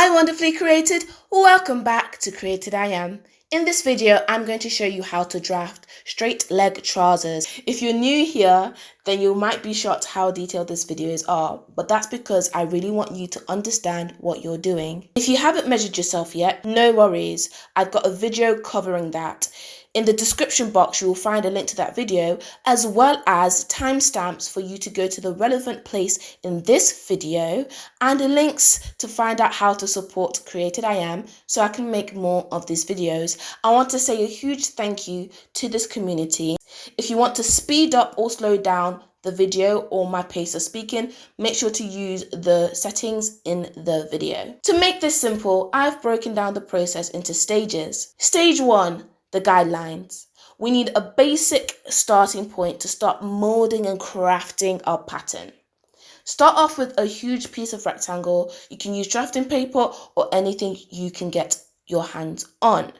Hi wonderfully created, welcome back to CreatedIAm. In this video, I'm going to show you how to draft straight leg trousers. If you're new here, then you might be shocked how detailed this videos are, but that's because I really want you to understand what you're doing. If you haven't measured yourself yet, no worries, I've got a video covering that. In the description box, you will find a link to that video, as well as timestamps for you to go to the relevant place in this video, and the links to find out how to support CreatedIAm so I can make more of these videos. I want to say a huge thank you to this community. If you want to speed up or slow down the video or my pace of speaking, make sure to use the settings in the video. To make this simple, I've broken down the process into stages. Stage 1. The guidelines. We need a basic starting point to start molding and crafting our pattern. Start off with a huge piece of rectangle. You can use drafting paper or anything you can get your hands on.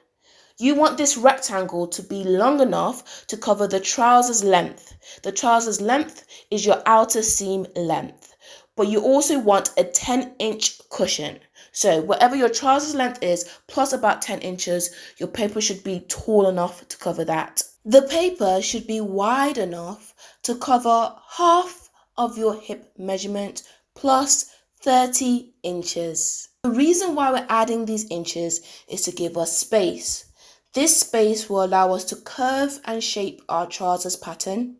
You want this rectangle to be long enough to cover the trouser's length. The trouser's length is your outer seam length, but you also want a 10-inch cushion. So whatever your trousers length is, plus about 10 inches, your paper should be tall enough to cover that. The paper should be wide enough to cover half of your hip measurement plus 30 inches. The reason why we're adding these inches is to give us space. This space will allow us to curve and shape our trousers pattern.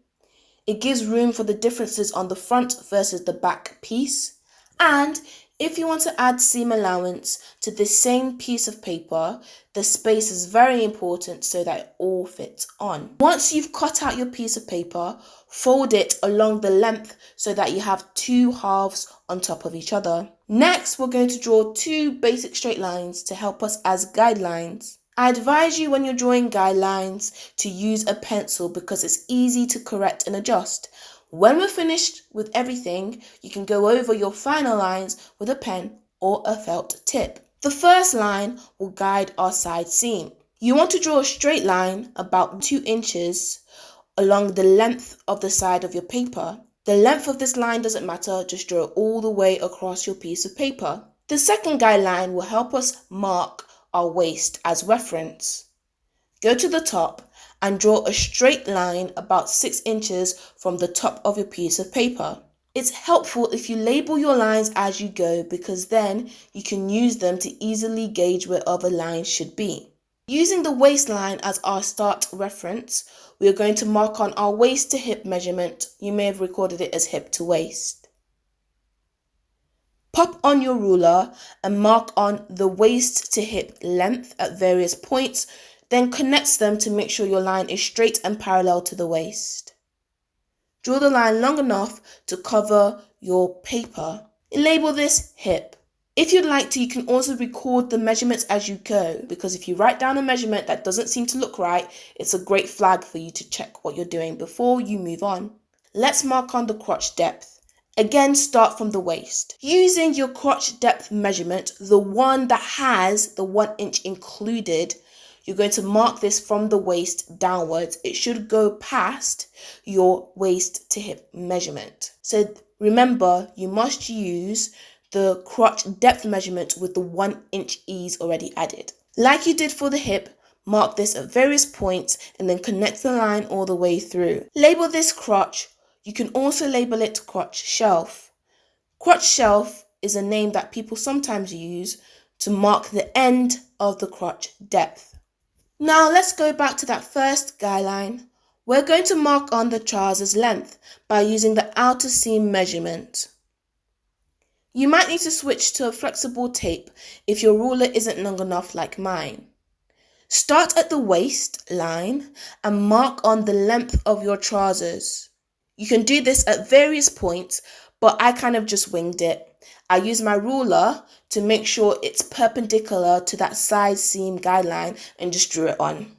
It gives room for the differences on the front versus the back piece. And if you want to add seam allowance to this same piece of paper, the space is very important so that it all fits on. Once you've cut out your piece of paper, fold it along the length so that you have two halves on top of each other. Next, we're going to draw two basic straight lines to help us as guidelines. I advise you when you're drawing guidelines to use a pencil because it's easy to correct and adjust. When we're finished with everything, you can go over your final lines with a pen or a felt tip. The first line will guide our side seam. You want to draw a straight line about 2 inches along the length of the side of your paper. The length of this line doesn't matter, just draw it all the way across your piece of paper. The second guideline will help us mark our waist as reference. Go to the top and draw a straight line about 6 inches from the top of your piece of paper. It's helpful if you label your lines as you go because then you can use them to easily gauge where other lines should be. Using the waistline as our start reference, we are going to mark on our waist to hip measurement. You may have recorded it as hip to waist. Pop on your ruler and mark on the waist to hip length at various points, then connect them to make sure your line is straight and parallel to the waist. Draw the line long enough to cover your paper. Label this hip. If you'd like to, you can also record the measurements as you go, because if you write down a measurement that doesn't seem to look right, it's a great flag for you to check what you're doing before you move on. Let's mark on the crotch depth. Again, start from the waist. Using your crotch depth measurement, the one that has the 1 inch included, you're going to mark this from the waist downwards. It should go past your waist to hip measurement. So remember, you must use the crotch depth measurement with the 1 inch ease already added. Like you did for the hip, mark this at various points and then connect the line all the way through. Label this crotch. You can also label it crotch shelf. Crotch shelf is a name that people sometimes use to mark the end of the crotch depth. Now let's go back to that first guideline. We're going to mark on the trouser's length by using the outer seam measurement. You might need to switch to a flexible tape if your ruler isn't long enough like mine. Start at the waistline and mark on the length of your trousers. You can do this at various points, but I kind of just winged it. I use my ruler to make sure it's perpendicular to that side seam guideline and just drew it on.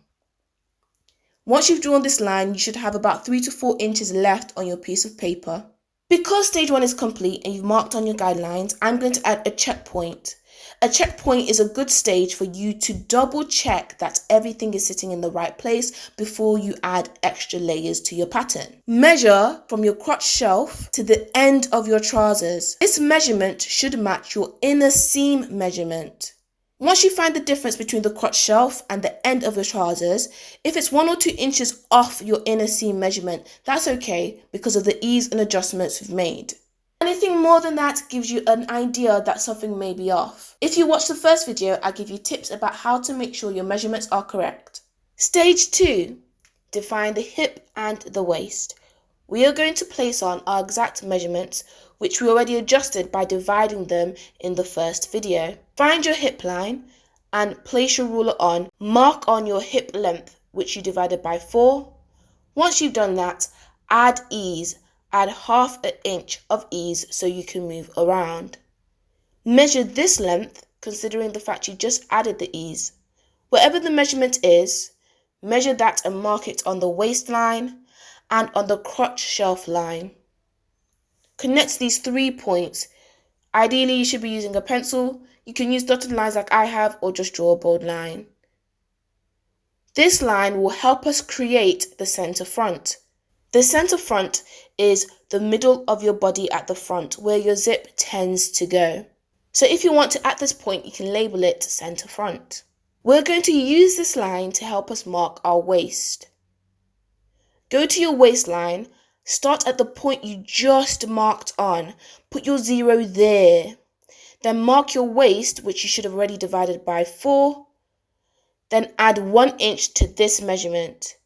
Once you've drawn this line, you should have about 3 to 4 inches left on your piece of paper. Because stage 1 is complete and you've marked on your guidelines, I'm going to add a checkpoint. A checkpoint is a good stage for you to double check that everything is sitting in the right place before you add extra layers to your pattern. Measure from your crotch shelf to the end of your trousers. This measurement should match your inner seam measurement. Once you find the difference between the crotch shelf and the end of your trousers, if it's 1 or 2 inches off your inner seam measurement, that's okay because of the ease and adjustments we've made. Anything more than that gives you an idea that something may be off. If you watch the first video, I give you tips about how to make sure your measurements are correct. Stage 2. Define the hip and the waist. We are going to place on our exact measurements, which we already adjusted by dividing them in the first video. Find your hip line and place your ruler on. Mark on your hip length, which you divided by 4. Once you've done that, add ease. Add half an inch of ease so you can move around. Measure this length, considering the fact you just added the ease. Whatever the measurement is, measure that and mark it on the waistline and on the crotch shelf line. Connect these 3 points. Ideally, you should be using a pencil. You can use dotted lines like I have or just draw a bold line. This line will help us create the center front. The center front is the middle of your body at the front where your zip tends to go. So if you want to, at this point, you can label it center front. We're going to use this line to help us mark our waist. Go to your waistline, start at the point you just marked on, put your 0 there. Then mark your waist, which you should have already divided by 4. Then add 1 inch to this measurement.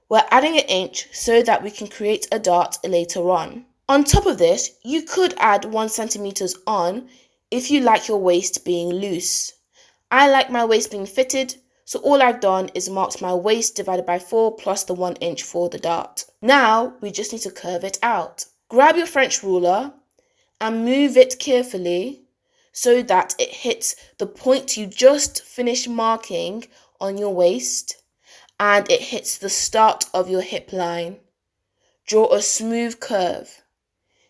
We're adding an inch so that we can create a dart later on. On top of this, you could add 1 centimeter on if you like your waist being loose. I like my waist being fitted, so all I've done is marked my waist divided by 4 plus the 1 inch for the dart. Now we just need to curve it out. Grab your French ruler and move it carefully so that it hits the point you just finished marking on your waist and it hits the start of your hip line. Draw a smooth curve.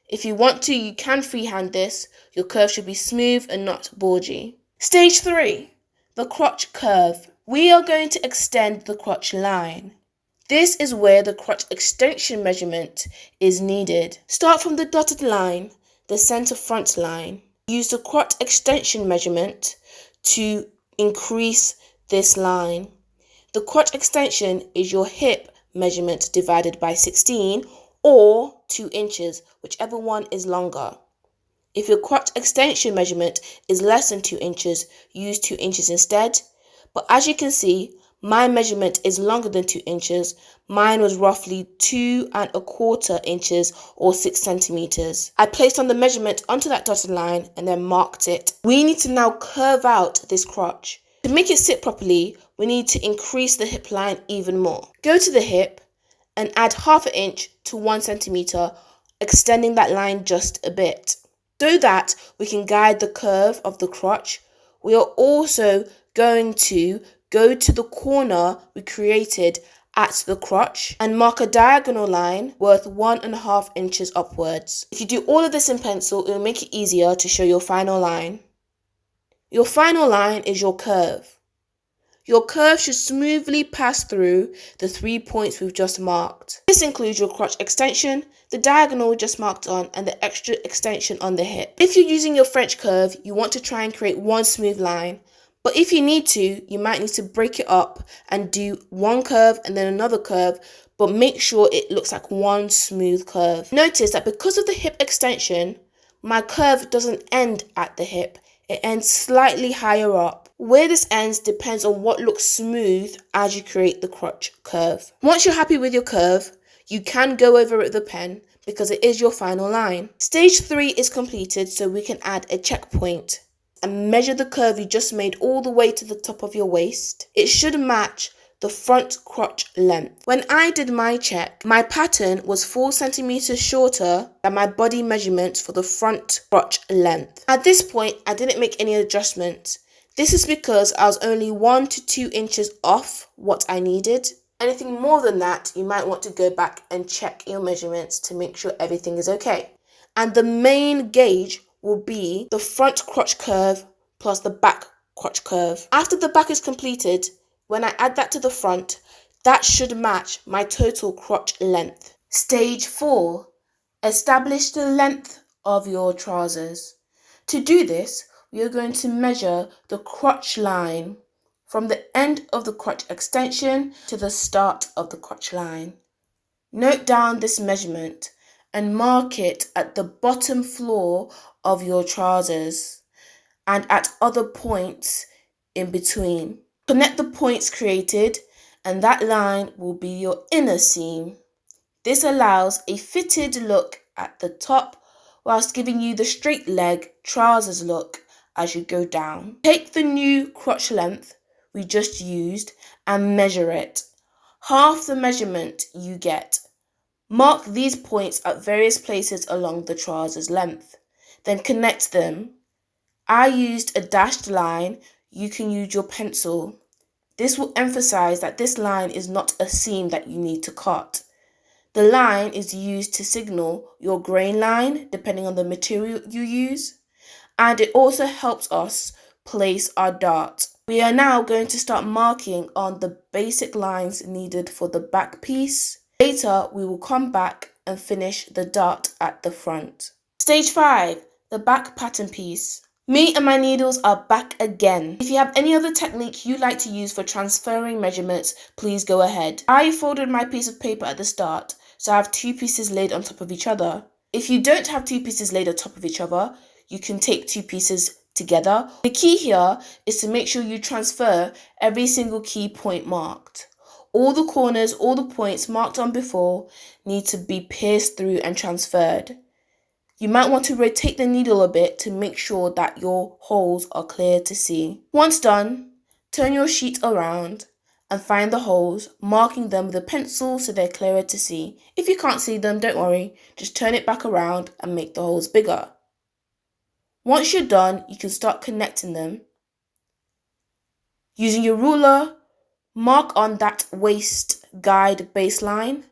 If you want to, you can freehand this. Your curve should be smooth and not bulgy. Stage 3, the crotch curve. We are going to extend the crotch line. This is where the crotch extension measurement is needed. Start from the dotted line, the center front line. Use the crotch extension measurement to increase this line. The crotch extension is your hip measurement divided by 16 or 2 inches, whichever one is longer. If your crotch extension measurement is less than 2 inches, use 2 inches instead. But as you can see, my measurement is longer than 2 inches. Mine was roughly 2¼ inches or 6 centimeters. I placed on the measurement onto that dotted line and then marked it. We need to now curve out this crotch. To make it sit properly, we need to increase the hip line even more. Go to the hip and add ½ inch to 1 centimeter, extending that line just a bit. So that we can guide the curve of the crotch, we are also going to go to the corner we created at the crotch and mark a diagonal line worth 1½ inches upwards. If you do all of this in pencil, it will make it easier to show your final line. Your final line is your curve. Your curve should smoothly pass through the 3 points we've just marked. This includes your crotch extension, the diagonal we just marked on, and the extra extension on the hip. If you're using your French curve, you want to try and create one smooth line. But if you need to, you might need to break it up and do one curve and then another curve, but make sure it looks like one smooth curve. Notice that because of the hip extension, my curve doesn't end at the hip. It ends slightly higher up. Where this ends depends on what looks smooth as you create the crotch curve. Once you're happy with your curve, you can go over it with a pen because it is your final line. Stage 3 is completed, so we can add a checkpoint and measure the curve you just made all the way to the top of your waist. It should match the front crotch length. When I did my check, my pattern was 4 centimeters shorter than my body measurement for the front crotch length. At this point, I didn't make any adjustments. This is because I was only 1 to 2 inches off what I needed. Anything more than that, you might want to go back and check your measurements to make sure everything is okay. And the main gauge will be the front crotch curve plus the back crotch curve. After the back is completed, when I add that to the front, that should match my total crotch length. Stage 4. Establish the length of your trousers. To do this, we are going to measure the crotch line from the end of the crotch extension to the start of the crotch line. Note down this measurement and mark it at the bottom floor of your trousers and at other points in between. Connect the points created and that line will be your inner seam. This allows a fitted look at the top whilst giving you the straight leg trousers look as you go down. Take the new crotch length we just used and measure it. Half the measurement you get. Mark these points at various places along the trousers length. Then connect them. I used a dashed line. You can use your pencil. This will emphasize that this line is not a seam that you need to cut. The line is used to signal your grain line depending on the material you use, and it also helps us place our dart. We are now going to start marking on the basic lines needed for the back piece. Later, we will come back and finish the dart at the front. Stage 5, the back pattern piece. Me and my needles are back again. If you have any other technique you'd like to use for transferring measurements, please go ahead. I folded my piece of paper at the start, so I have 2 pieces laid on top of each other. If you don't have 2 pieces laid on top of each other, you can take 2 pieces together. The key here is to make sure you transfer every single key point marked. All the corners, all the points marked on before need to be pierced through and transferred. You might want to rotate the needle a bit to make sure that your holes are clear to see. Once done, turn your sheet around and find the holes, marking them with a pencil so they're clearer to see. If you can't see them, don't worry, just turn it back around and make the holes bigger. Once you're done, you can start connecting them. Using your ruler, mark on that waist guide baseline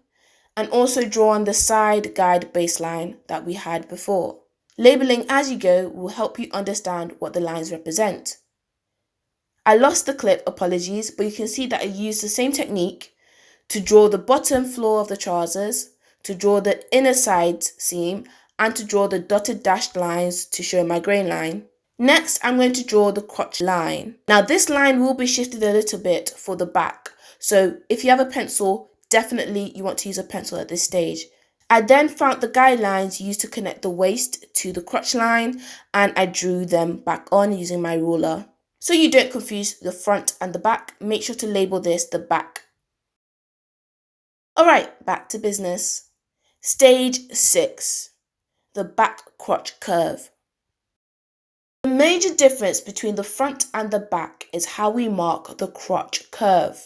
and also draw on the side guide baseline that we had before. Labeling as you go will help you understand what the lines represent. I lost the clip, apologies, but you can see that I used the same technique to draw the bottom floor of the trousers, to draw the inner side seam, and to draw the dotted dashed lines to show my grain line. Next, I'm going to draw the crotch line. Now this line will be shifted a little bit for the back, so if you have a pencil, definitely you want to use a pencil at this stage. I then found the guidelines used to connect the waist to the crotch line and I drew them back on using my ruler. So you don't confuse the front and the back, make sure to label this the back. Alright, back to business. Stage 6, the back crotch curve. The major difference between the front and the back is how we mark the crotch curve.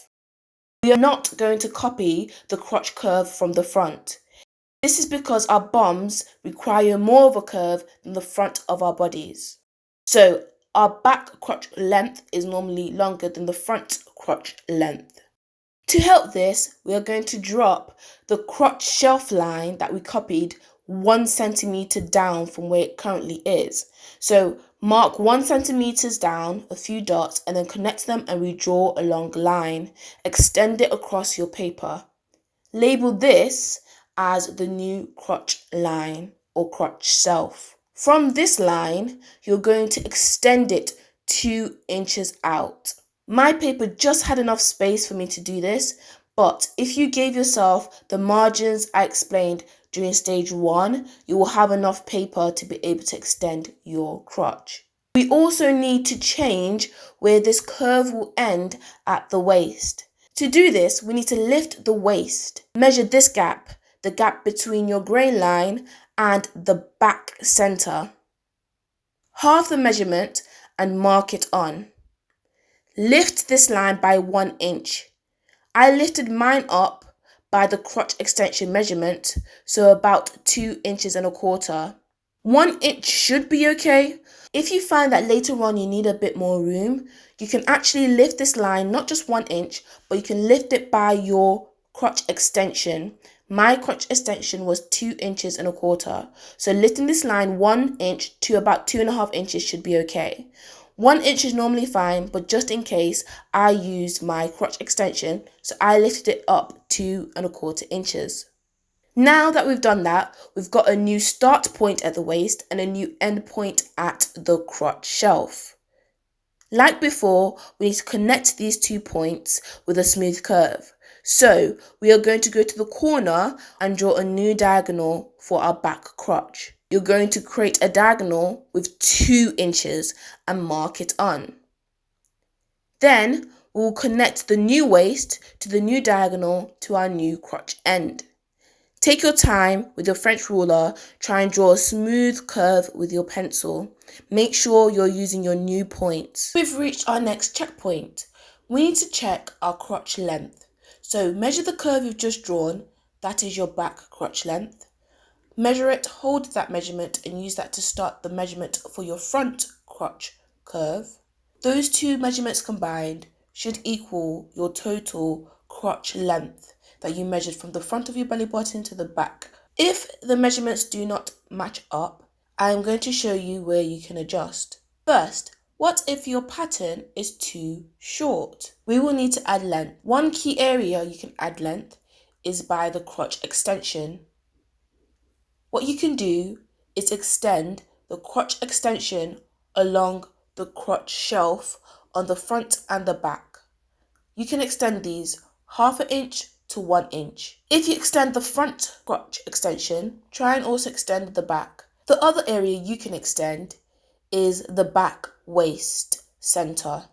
We are not going to copy the crotch curve from the front. This is because our bums require more of a curve than the front of our bodies. So our back crotch length is normally longer than the front crotch length. To help this, we are going to drop the crotch shelf line that we copied 1 centimeter down from where it currently is. So mark 1 centimeter down, a few dots, and then connect them and redraw a long line. Extend it across your paper. Label this as the new crotch line or crotch shelf. From this line, you're going to extend it 2 inches out. My paper just had enough space for me to do this, but if you gave yourself the margins I explained during stage 1, you will have enough paper to be able to extend your crotch. We also need to change where this curve will end at the waist. To do this, we need to lift the waist. Measure this gap, the gap between your grain line and the back center. Half the measurement and mark it on. Lift this line by 1 inch. I lifted mine up by the crotch extension measurement, so about 2 inches and a quarter. 1 inch should be okay. If you find that later on you need a bit more room, you can actually lift this line not just 1 inch, but you can lift it by your crotch extension. My crotch extension was 2 inches and a quarter. So lifting this line 1 inch to about 2.5 inches should be okay. 1 inch is normally fine, but just in case, I used my crotch extension, so I lifted it up 2¼ inches. Now that we've done that, we've got a new start point at the waist and a new end point at the crotch shelf. Like before, we need to connect these 2 points with a smooth curve. So we are going to go to the corner and draw a new diagonal for our back crotch. You're going to create a diagonal with 2 inches and mark it on. Then we'll connect the new waist to the new diagonal to our new crotch end. Take your time with your French ruler, try and draw a smooth curve with your pencil. Make sure you're using your new points. We've reached our next checkpoint. We need to check our crotch length. So measure the curve you've just drawn, that is your back crotch length. Measure it, hold that measurement and use that to start the measurement for your front crotch curve. Those 2 measurements combined should equal your total crotch length that you measured from the front of your belly button to the back. If the measurements do not match up, I am going to show you where you can adjust. First, what if your pattern is too short? We will need to add length. One key area you can add length is by the crotch extension. What you can do is extend the crotch extension along the crotch shelf on the front and the back. You can extend these 1/2 inch to 1 inch. If you extend the front crotch extension, try and also extend the back. The other area you can extend is the back waist center.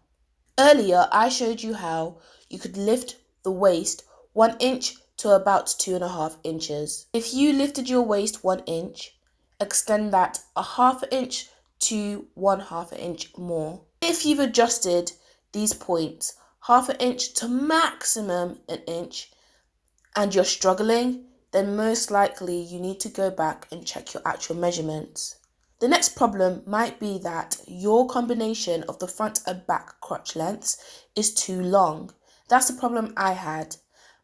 Earlier, I showed you how you could lift the waist 1 inch to about 2½ inches. If you lifted your waist 1 inch, extend that 1/2 inch to 1/2 inch more. If you've adjusted these points 1/2 inch to maximum 1 inch, and you're struggling, then most likely you need to go back and check your actual measurements. The next problem might be that your combination of the front and back crotch lengths is too long. That's the problem I had.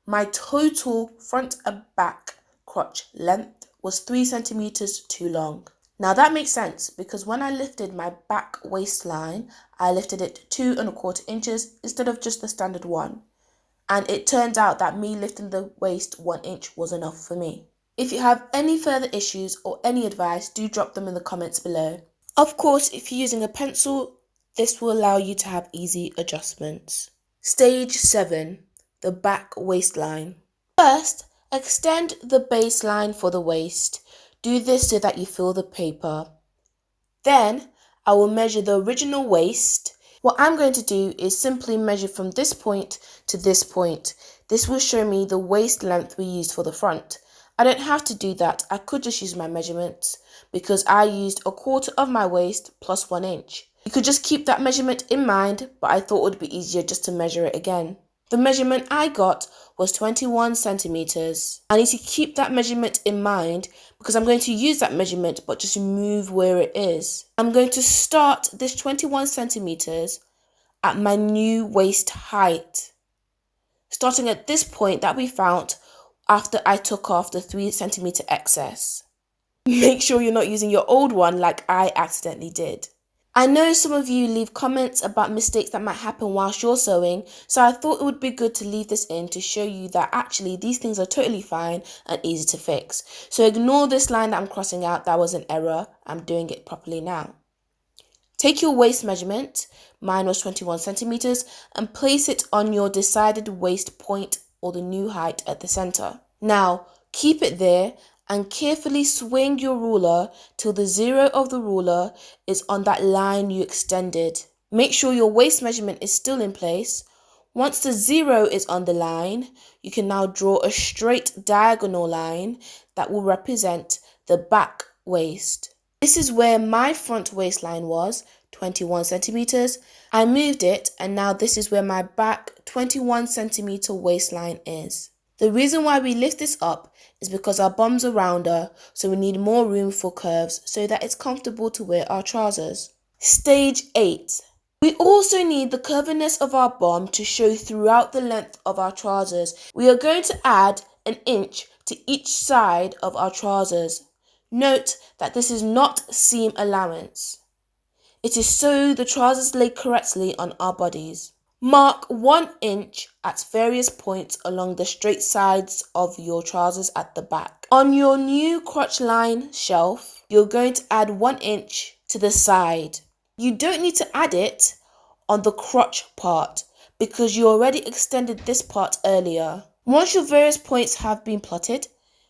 My total front and back crotch length was 3 centimeters too long. Now that makes sense because when I lifted my back waistline, I lifted it 2¼ inches instead of just the standard 1. And it turned out that me lifting the waist 1 inch was enough for me. If you have any further issues or any advice, do drop them in the comments below. Of course, if you're using a pencil, this will allow you to have easy adjustments. Stage 7, the back waistline. First, extend the baseline for the waist. Do this so that you fill the paper. Then, I will measure the original waist. What I'm going to do is simply measure from this point to this point. This will show me the waist length we used for the front. I don't have to do that. I could just use my measurements because I used 1/4 of my waist plus 1 inch. You could just keep that measurement in mind, but I thought it would be easier just to measure it again. The measurement I got was 21 centimeters. I need to keep that measurement in mind because I'm going to use that measurement but just move where it is. I'm going to start this 21 centimeters at my new waist height, starting at this point that we found after I took off the 3 centimeter excess. Make sure you're not using your old one like I accidentally did. I know some of you leave comments about mistakes that might happen whilst you're sewing, so I thought it would be good to leave this in to show you that actually these things are totally fine and easy to fix. So ignore this line that I'm crossing out, that was an error. I'm doing it properly now. Take your waist measurement, mine was 21 centimeters, and place it on your decided waist point or the new height at the center. Now, keep it there and carefully swing your ruler till the 0 of the ruler is on that line you extended. Make sure your waist measurement is still in place. Once the 0 is on the line, you can now draw a straight diagonal line that will represent the back waist. This is where my front waistline was, 21 centimeters. I moved it and now this is where my back 21 centimeter waistline is. The reason why we lift this up is because our bums are rounder, so we need more room for curves so that it's comfortable to wear our trousers. Stage 8. We also need the curviness of our bum to show throughout the length of our trousers. We are going to add 1 inch to each side of our trousers. Note that this is not seam allowance. It is so the trousers lay correctly on our bodies. Mark 1 inch at various points along the straight sides of your trousers at the back. On your new crotch line shelf, you're going to add 1 inch to the side. You don't need to add it on the crotch part because you already extended this part earlier. Once your various points have been plotted,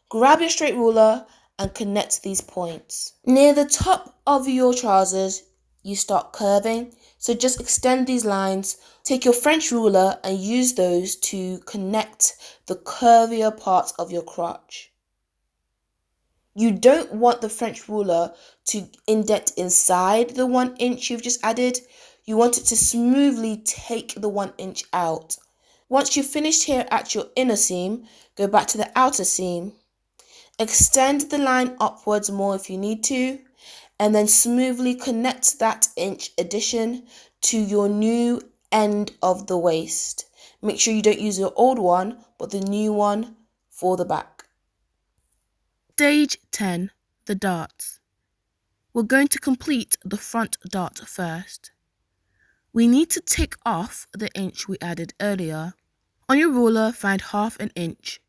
grab your straight ruler and connect these points. Near the top of your trousers, you start curving, so just extend these lines. Take your French ruler and use those to connect the curvier parts of your crotch. You don't want the French ruler to indent inside the 1 inch you've just added. You want it to smoothly take the 1 inch out. Once you've finished here at your inner seam, go back to the outer seam. Extend the line upwards more if you need to, and then smoothly connect that inch addition to your new end of the waist. Make sure you don't use your old one, but the new one for the back. Stage 10, the darts. We're going to complete the front dart first. We need to take off the inch we added earlier. On your ruler, find half an inch.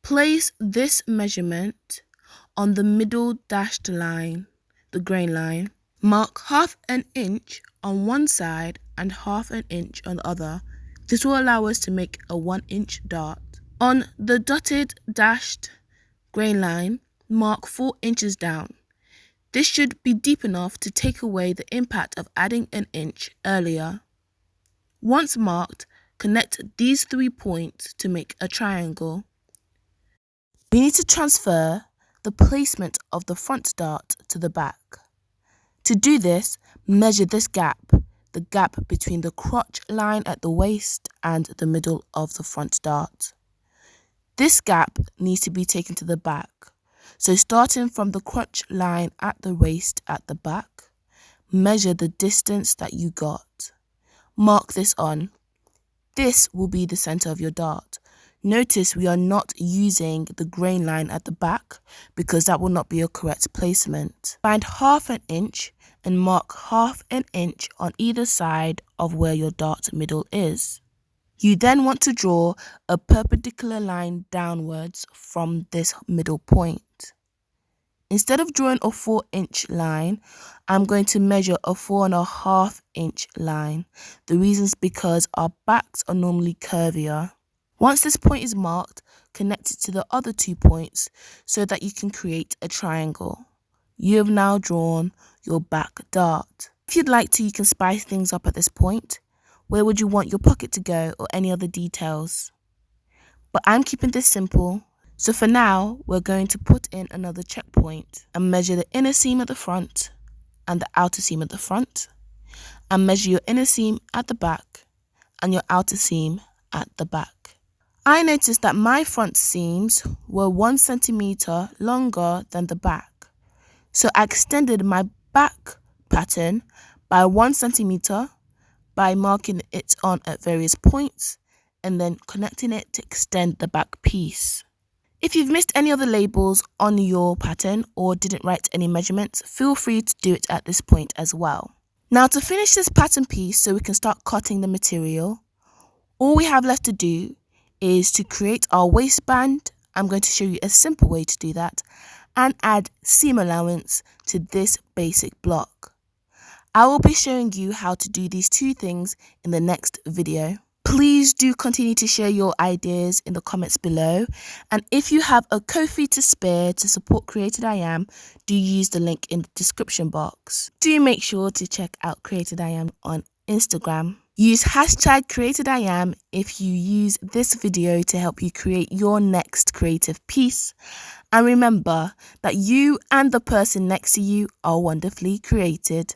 Place this measurement on the middle dashed line, the grain line. Mark half an inch on one side and half an inch on the other. This will allow us to make a 1 inch dart. On the dotted dashed grain line, mark 4 inches down. This should be deep enough to take away the impact of adding an inch earlier. Once marked, connect these 3 points to make a triangle. We need to transfer the placement of the front dart to the back. To do this, measure this gap, the gap between the crotch line at the waist and the middle of the front dart. This gap needs to be taken to the back. So starting from the crotch line at the waist at the back, measure the distance that you got. Mark this on. This will be the center of your dart. Notice we are not using the grain line at the back because that will not be a correct placement. Find half an inch and mark half an inch on either side of where your dart middle is. You then want to draw a perpendicular line downwards from this middle point. Instead of drawing a 4 inch line, I'm going to measure a 4.5 inch line. The reason is because our backs are normally curvier. Once this point is marked, connect it to the other 2 points so that you can create a triangle. You have now drawn your back dart. If you'd like to, you can spice things up at this point. Where would you want your pocket to go or any other details? But I'm keeping this simple. So for now, we're going to put in another checkpoint and measure the inner seam at the front and the outer seam at the front, and measure your inner seam at the back and your outer seam at the back. I noticed that my front seams were 1 centimeter longer than the back. So I extended my back pattern by 1 centimeter by marking it on at various points and then connecting it to extend the back piece. If you've missed any other labels on your pattern or didn't write any measurements, feel free to do it at this point as well. Now to finish this pattern piece so we can start cutting the material, all we have left to do is to create our waistband. I'm going to show you a simple way to do that and add seam allowance to this basic block. I will be showing you how to do these 2 things in the next video. Please do continue to share your ideas in the comments below, and if you have a Ko-fi to spare to support CreatedIAm, do use the link in the description box. Do make sure to check out CreatedIAm on Instagram. Use hashtag CreatedIAm if you use this video to help you create your next creative piece. And remember that you and the person next to you are wonderfully created.